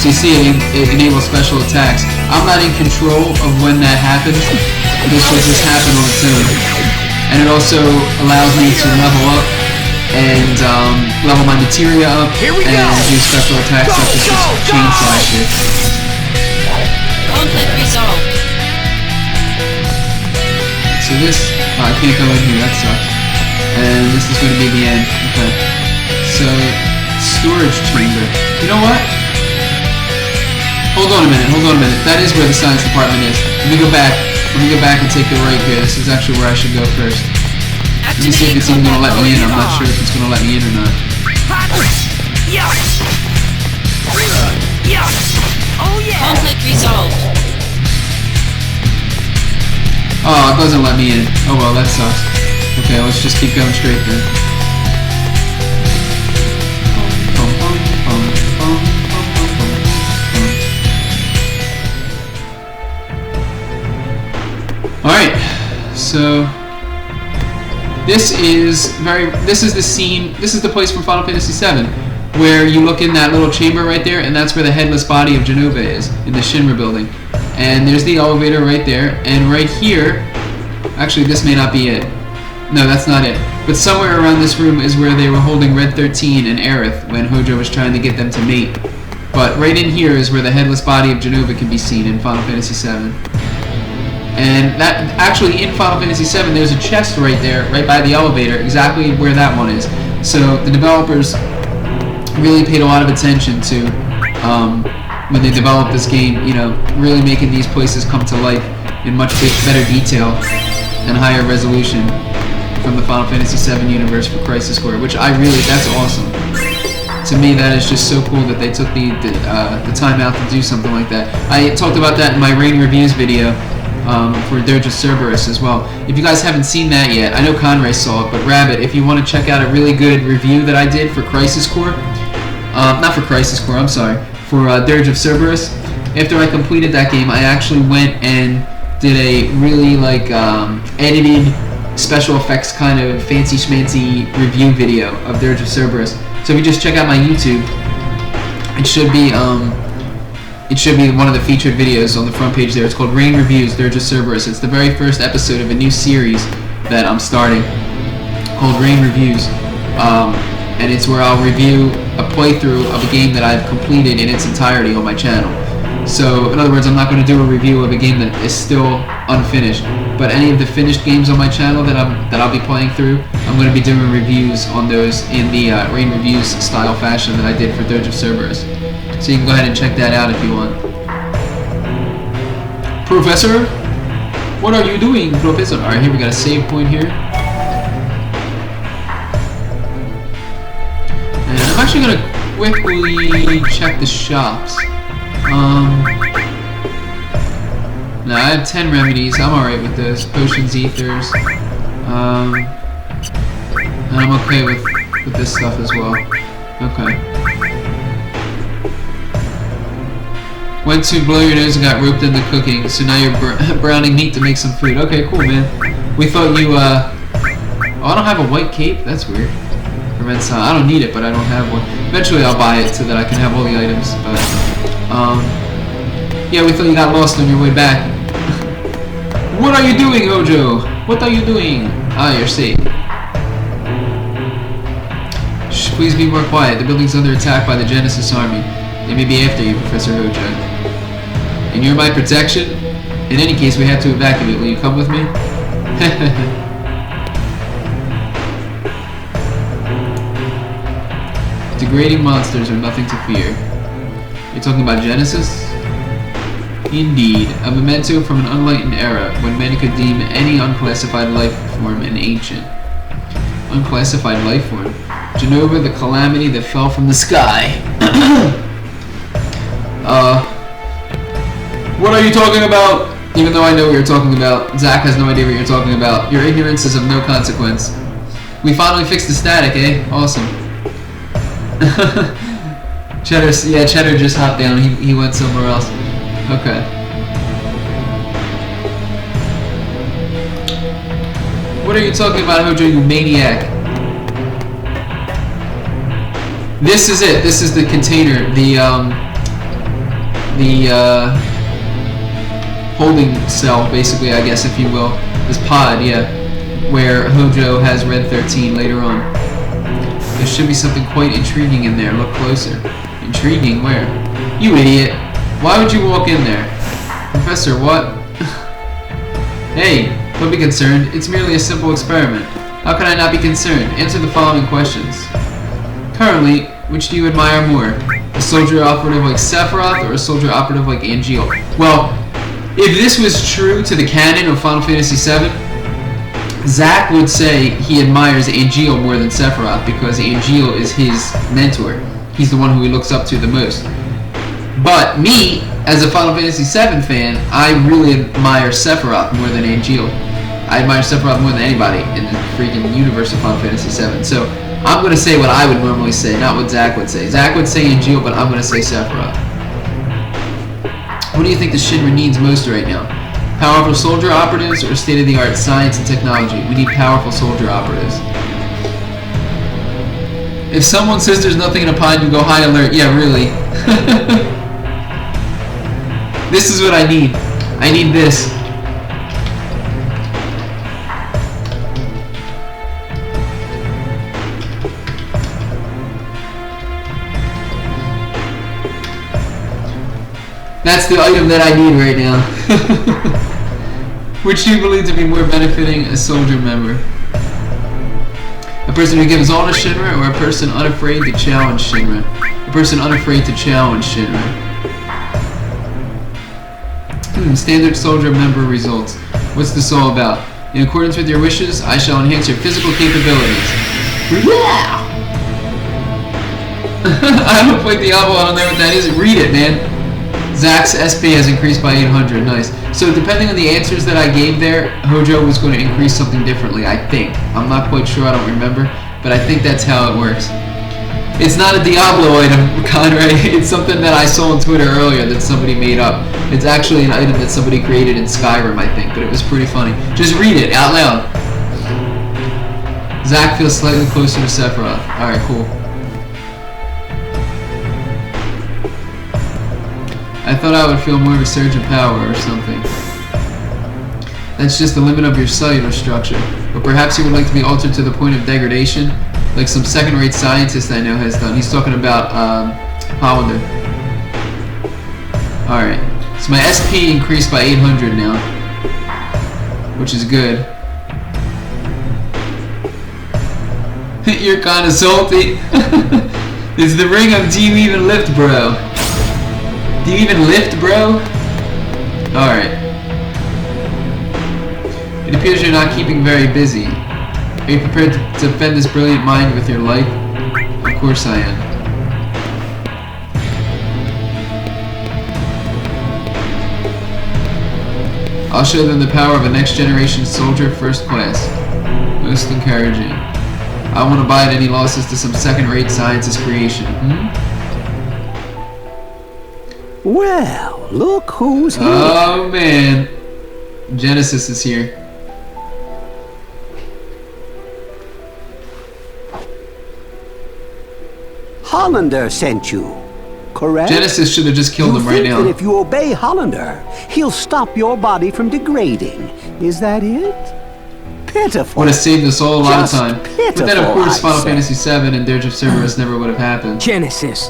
So you see it enables special attacks. I'm not in control of when that happens. This will just happen on its own. And it also allows me to level up and level my materia up and do special attacks such as this chain slash here. Conflict resolved. So this, I can't go in here, that sucks. And this is going to be the end. Okay. So, storage chamber. You know what? Hold on a minute. That is where the science department is. Let me go back and take the right here. This is actually where I should go first. Let me see if it's even going to let me in. I'm not sure if it's going to let me in or not. Conflict resolved. Oh, it doesn't let me in. Oh well, that sucks. Okay, let's just keep going straight then. Alright, so this is the scene, this is the place from Final Fantasy VII where you look in that little chamber right there, and that's where the headless body of Jenova is, in the Shinra building. And there's the elevator right there, and right here, actually this may not be it. No, that's not it. But somewhere around this room is where they were holding Red 13 and Aerith when Hojo was trying to get them to mate. But right in here is where the headless body of Jenova can be seen in Final Fantasy VII. And that actually in Final Fantasy VII there's a chest right there, right by the elevator, exactly where that one is. So the developers really paid a lot of attention to when they developed this game, you know, really making these places come to life in much better detail and higher resolution from the Final Fantasy VII universe for Crisis Core, which that's awesome. To me, that is just so cool that they took the time out to do something like that. I talked about that in my Rain Reviews video for Dirge of Cerberus as well. If you guys haven't seen that yet, I know Conray saw it, but Rabbit, if you want to check out a really good review that I did for Crisis Core, not for Crisis Core, I'm sorry, for Dirge of Cerberus, after I completed that game, I actually went and did a really edited special effects kind of fancy schmancy review video of Dirge of Cerberus. So if you just check out my YouTube, it should be one of the featured videos on the front page there. It's called Rain Reviews Dirge of Cerberus. It's the very first episode of a new series that I'm starting called Rain Reviews. And it's where I'll review a playthrough of a game that I've completed in its entirety on my channel. So, in other words, I'm not going to do a review of a game that is still unfinished, but any of the finished games on my channel that I'll be playing through, I'm going to be doing reviews on those in the Rain Reviews style fashion that I did for Dirge of Cerberus. So you can go ahead and check that out if you want. Professor? What are you doing, Professor? Alright, here we got a save point here. And I'm actually going to quickly check the shops. No, I have 10 remedies. I'm alright with those. Potions, ethers. And I'm okay with this stuff as well. Okay. Went to blow your nose and got roped into cooking, so now you're browning meat to make some food. Okay, cool, man. We thought you, oh, I don't have a white cape? That's weird. Prevents I don't need it, but I don't have one. Eventually I'll buy it so that I can have all the items, but, yeah, we thought you got lost on your way back. What are you doing, Hojo? What are you doing? Ah, you're safe. Shh, please be more quiet. The building's under attack by the Genesis army. They may be after you, Professor Hojo. And you're my protection? In any case, we have to evacuate. Will you come with me? Degrading monsters are nothing to fear. You're talking about Genesis? Indeed, a memento from an unenlightened era when men could deem any unclassified life form an ancient. Unclassified life form? Jenova, the calamity that fell from the sky. What are you talking about? Even though I know what you're talking about, Zach has no idea what you're talking about. Your ignorance is of no consequence. We finally fixed the static, eh? Awesome. Cheddar just hopped down. He went somewhere else. Okay. What are you talking about, Hojo, you maniac? This is it. This is the container. holding cell, basically, I guess, if you will. This pod, yeah, where Hojo has Red 13 later on. There should be something quite intriguing in there. Look closer. Intriguing? Where? You idiot. Why would you walk in there? Professor, what? Hey, don't be concerned. It's merely a simple experiment. How can I not be concerned? Answer the following questions. Currently, which do you admire more? A soldier operative like Sephiroth or a soldier operative like Angeal? Well, if this was true to the canon of Final Fantasy VII, Zack would say he admires Angeal more than Sephiroth because Angeal is his mentor. He's the one who he looks up to the most. But me, as a Final Fantasy VII fan, I really admire Sephiroth more than Angeal. I admire Sephiroth more than anybody in the freaking universe of Final Fantasy VII. So I'm going to say what I would normally say, not what Zack would say. Zack would say Angeal, but I'm going to say Sephiroth. What do you think the Shinra needs most right now? Powerful soldier operatives or state-of-the-art science and technology? We need powerful soldier operatives. If someone says there's nothing in a pod, you go high alert. Yeah, really. This is what I need. I need this. That's the item that I need right now. Which do you believe to be more benefiting a soldier member? A person who gives all to Shinra or a person unafraid to challenge Shinra? A person unafraid to challenge Shinra. Standard soldier member results. What's this all about? In accordance with your wishes, I shall enhance your physical capabilities. Yeah! I haven't played Diablo, I don't know what that is. Read it, man. Zack's SP has increased by 800. Nice. So depending on the answers that I gave there, Hojo was going to increase something differently, I think. I'm not quite sure, I don't remember. But I think that's how it works. It's not a Diablo item, Conrad. It's something that I saw on Twitter earlier that somebody made up. It's actually an item that somebody created in Skyrim, I think. But it was pretty funny. Just read it out loud. Zack feels slightly closer to Sephiroth. Alright, cool. I thought I would feel more of a surge of power or something. That's just the limit of your cellular structure. But perhaps you would like to be altered to the point of degradation, like some second-rate scientist I know has done. He's talking about Hollander. Alright. So my SP increased by 800 now. Which is good. You're kinda salty. It's the ring of do you even lift, bro? Do you even lift, bro? Alright. It appears you're not keeping very busy. Are you prepared to defend this brilliant mind with your life? Of course I am. I'll show them the power of a next-generation soldier first class. Most encouraging. I won't abide any losses to some second-rate scientist creation. Well, look who's here. Oh man. Genesis is here. Hollander sent you, correct? Genesis should have just killed him right now. That if you obey Hollander, he'll stop your body from degrading. Is that it? Pitiful. Would have saved us all a lot of time. Pitiful, but then of course Final I say. Fantasy VII and Dirge of Cerberus never would have happened. Genesis.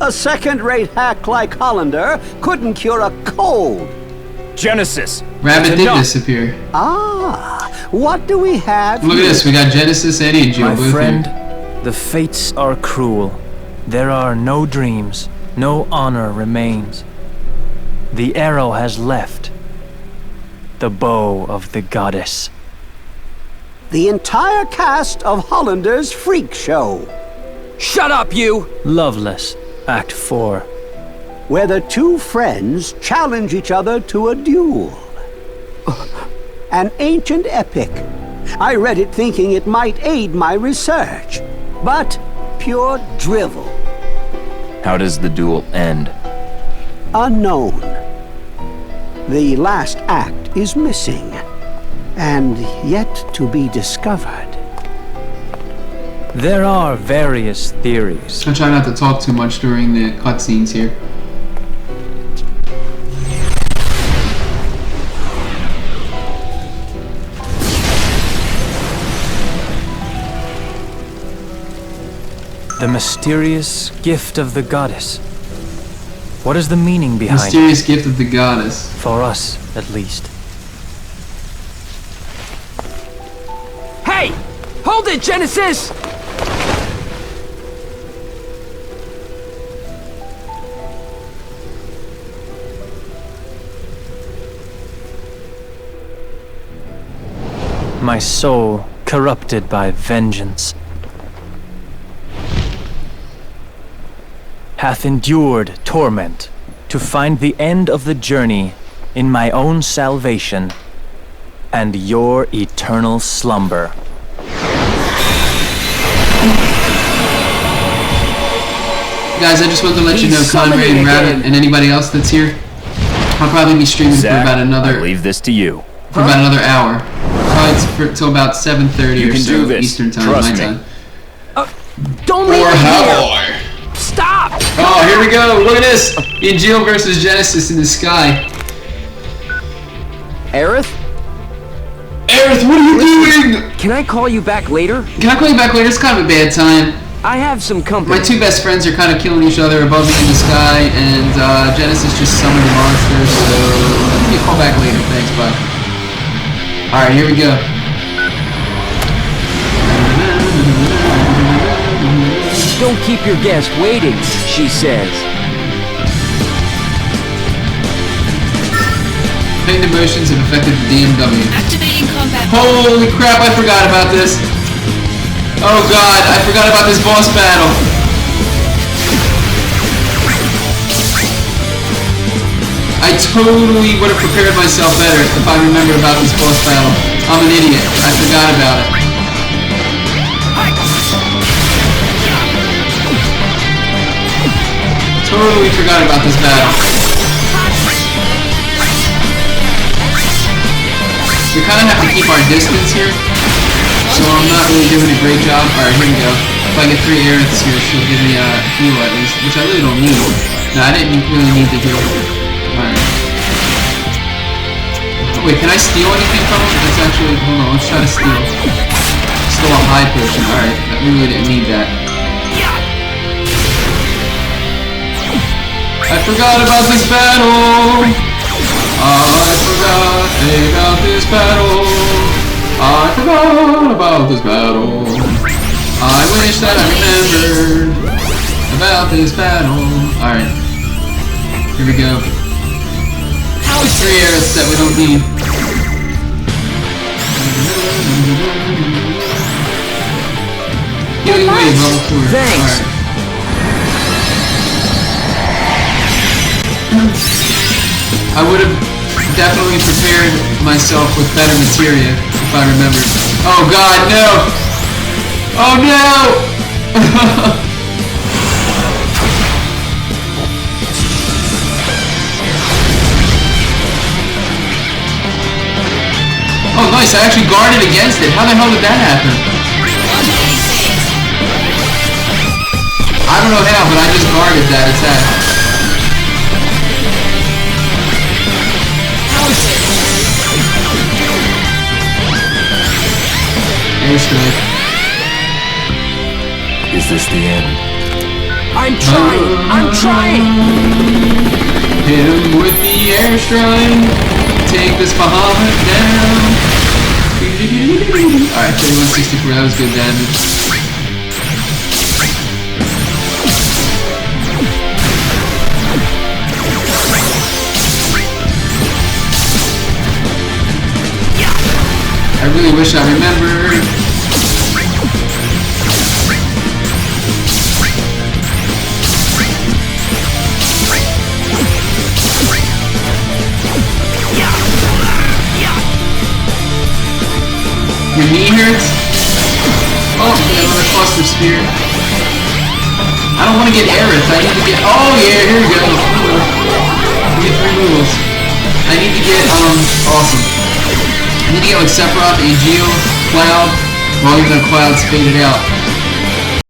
A second-rate hack like Hollander couldn't cure a cold. Genesis. Rabbit did disappear. Ah, what do we have Look at here? this, we got Genesis and Angel My both friend, here. the fates are cruel. There are no dreams, no honor remains. The arrow has left. The bow of the goddess. The entire cast of Hollander's Freak Show, Shut up, you! Loveless, Act 4. where the two friends challenge each other to a duel. An ancient epic. I read it thinking it might aid my research, but pure drivel. How does the duel end? Unknown. The last act is missing, and yet to be discovered. There are various theories. I try not to talk too much during the cutscenes here. The mysterious gift of the goddess. What is the meaning behind Mysterious gift of the goddess. it? For us, at least. Hey! Hold it, Genesis! My soul corrupted by vengeance hath endured torment to find the end of the journey in my own salvation and your eternal slumber. Guys, I just wanted to let you know, He's Conrad summoning and Rabbit, again. and anybody else that's here, I'll probably be streaming for about I another leave this to you. hour. Probably till about 7:30 You or can so do this. Eastern time, Trust my me. time. Don't leave Or me how here! I? Stop! Oh, here we go! Look at this! Angel versus Genesis in the sky. Aerith? Aerith, what are you doing? Can I call you back later? Can I call you back later? It's kind of a bad time. I have some company. My two best friends are kind of killing each other above me in the sky, and Genesis just summoned a monster, so let me call back later. Thanks, bye. Alright, here we go. Don't keep your guest waiting, she says. Pain emotions have affected the DMW. Activating combat. Holy crap, I forgot about this. Oh god, I forgot about this boss battle. I totally would have prepared myself better if I remembered about this boss battle. I'm an idiot. I forgot about it. Totally forgot about this battle. We kind of have to keep our distance here, so I'm not really doing a great job. Alright, here we go. If I get 3 Aeriths here, she'll give me a heal at least, which I really don't need. No, I didn't really need the heal. Alright. Wait, can I steal anything from him? That's actually... Hold on, let's try to steal. Stole a high potion. Alright, we really didn't need that. I forgot about this battle! I forgot about this battle. I forgot about this battle. I wish that I remembered about this battle. Alright. Here we go. There's 3 Aeriths that we don't need. Healing wave level 4. Thanks. Alright. I would have definitely prepared myself with better materia if I remembered. Oh god, no! Oh no! Oh nice, I actually guarded against it. How the hell did that happen? 186. I don't know how, but I just guarded that attack. Airstrike. Is this the end? I'm trying! I'm trying! Hit him with the airstrike. Take this Bahamut down. Alright, 3164, that was good damage. I really wish I remembered. Your knee hurts? Oh, we got another cluster spear. I don't want to get Aerith. I need to get... Oh, yeah, here we go. We get 3 moves. I need to get, awesome. I need to get like Sephiroth, Aegeo, Cloud, well even though Cloud's faded out.